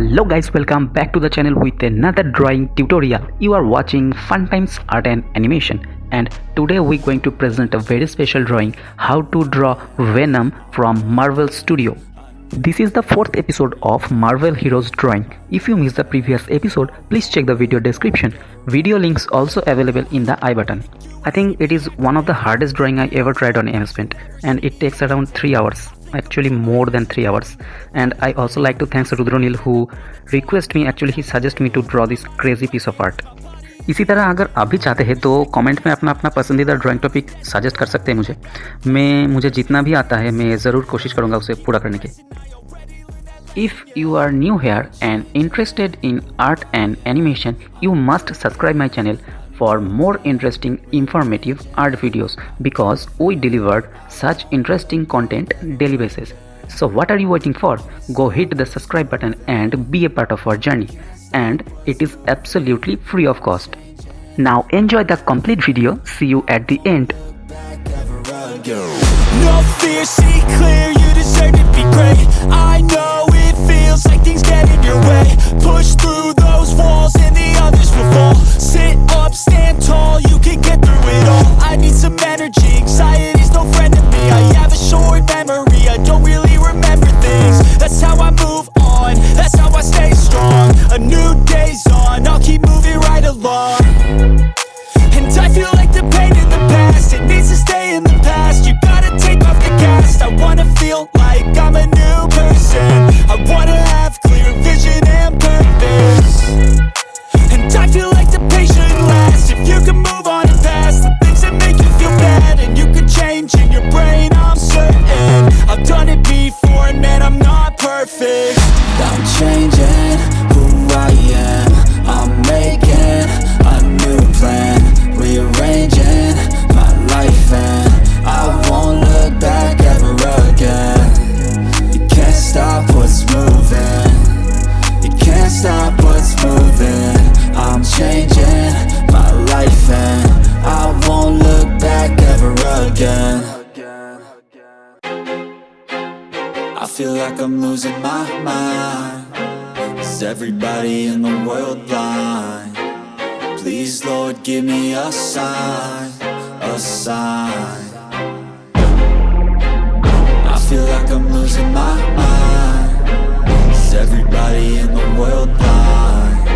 Hello guys, welcome back to the channel with another drawing tutorial. You are watching Fun Times Art and Animation, and today we're going to present a very special drawing, how to draw Venom from Marvel Studio. This is the fourth episode of Marvel Heroes drawing. If you missed the previous episode, please check the video description. Video links also available in the I button. I think it is one of the hardest drawing I ever tried on MS Paint, and it takes around 3 hours. Actually more than 3 hours. And I also like to thank Rudronil who request me, actually he suggest me to draw this crazy piece of art. इसी तरह अगर आप भी चाहते हैं तो comment में अपना अपना पसंदीदा ड्राइंग टॉपिक सजेस्ट कर सकते हैं मुझे जितना भी आता है मैं ज़रूर कोशिश करूँगा उसे पूरा करने की. If you are new here and interested in art and animation, you must subscribe my channel for more interesting informative art videos because we delivered such interesting content daily basis. So what are you waiting for? Go hit the subscribe button and be a part of our journey, and it is absolutely free of cost. Now enjoy the complete video. See you at the end. No fear, see clear, you deserve to be great. I know it feels like things get in your way. Push through those walls and the others will fall. Sit up, stand tall, you can get through it all. I need some energy, anxiety's no friend to me. I have a short memory, I don't really remember things. That's how I move on, that's how I stay strong. A new day's on, I'll keep moving right along. And I feel like the pain in the past, it needs to stay in the past. You gotta take off the cast. I wanna feel like I'm a new person. I wanna have clear vision and purpose. And I feel like the pain shouldn't last. If you can move on and past the things that make you feel bad, and you can change in your brain, I'm certain. I've done it before and man, I'm not perfect. I'm changing who I am. I'm making a new plan, rearranging my life, and I won't look back ever again. You can't stop what's moving. You can't stop what's moving. I'm changing my life, and I won't look back ever again. I feel like I'm losing my mind. Is everybody in the world blind? Please, Lord, give me a sign, a sign. I feel like I'm losing my mind. Is everybody in the world blind?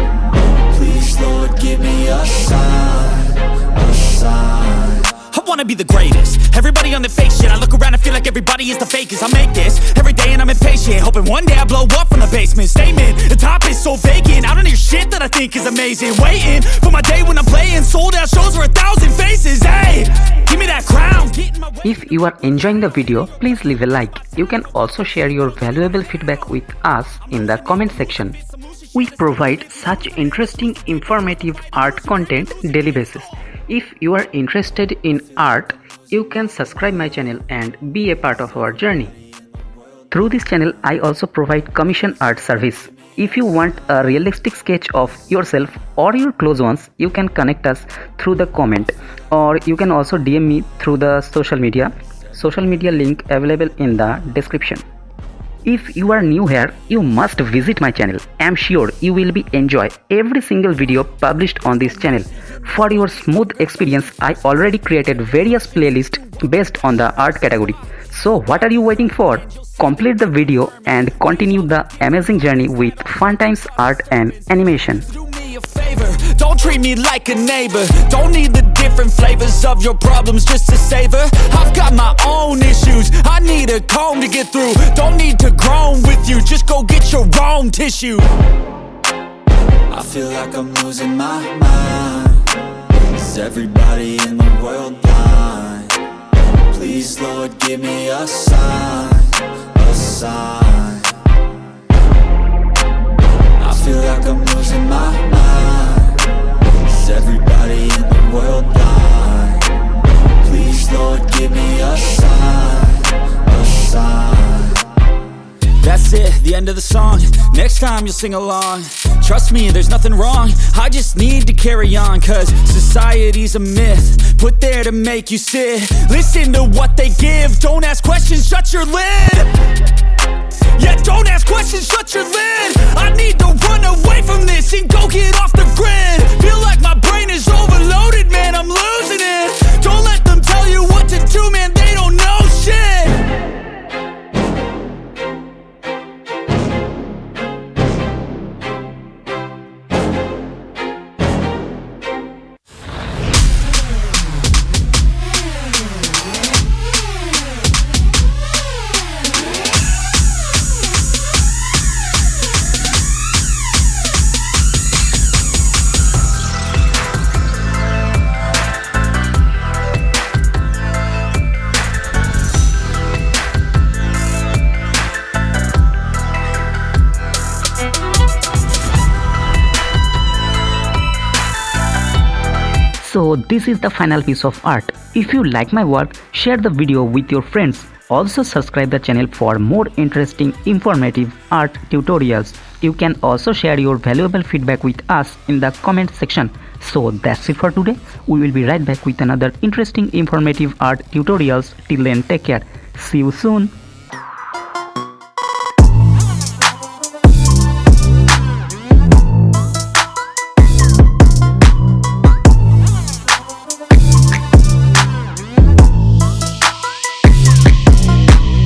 Please, Lord, give me a sign, a sign. I wanna be the greatest. Everybody on the fake shit. I look around and feel like everybody is the fakest. I make this every day and I'm impatient, hoping one day I blow up from the basement. Statement, the top is so vacant. I don't hear shit that I think is amazing. Waiting for my day when I'm playing sold out shows for 1,000 faces. Hey, give me that crown. If you are enjoying the video, please leave a like. You can also share your valuable feedback with us in the comment section. We provide such interesting informative art content daily basis. If you are interested in art, you can subscribe my channel and be a part of our journey. Through this channel, I also provide commission art service. If you want a realistic sketch of yourself or your close ones, you can connect us through the comment, or you can also DM me through the social media link available in the description. If you are new here, you must visit my channel. I am sure you will be enjoy every single video published on this channel. For your smooth experience, I already created various playlists based on the art category. So what are you waiting for? Complete the video and continue the amazing journey with Fun Times Art and Animation. Don't treat me like a neighbor. Don't need the different flavors of your problems just to savor. I've got my own issues, I need a comb to get through. Don't need to groan with you, just go get your own tissue. I feel like I'm losing my mind. Is everybody in the world blind? Please, Lord, give me a sign, a sign. I feel like I'm losing my mind. Is everybody in the world blind? Please, Lord, give me a sign, a sign. That's it, the end of the song. Next time you'll sing along. Trust me, there's nothing wrong. I just need to carry on, cause society's a myth put there to make you sit. Listen to what they give. Don't ask questions, shut your lid. Yeah, don't ask questions. house in such a land. I need to run away from this and go get off the grid. Feel like my brain is overloaded, man, I'm losing it. Don't let them tell you what to do, man, they don't know shit. So this is the final piece of art. If you like my work, share the video with your friends. Also subscribe the channel for more interesting, informative art tutorials. You can also share your valuable feedback with us in the comment section. So that's it for today. We will be right back with another interesting, informative art tutorials. Till then, take care. See you soon.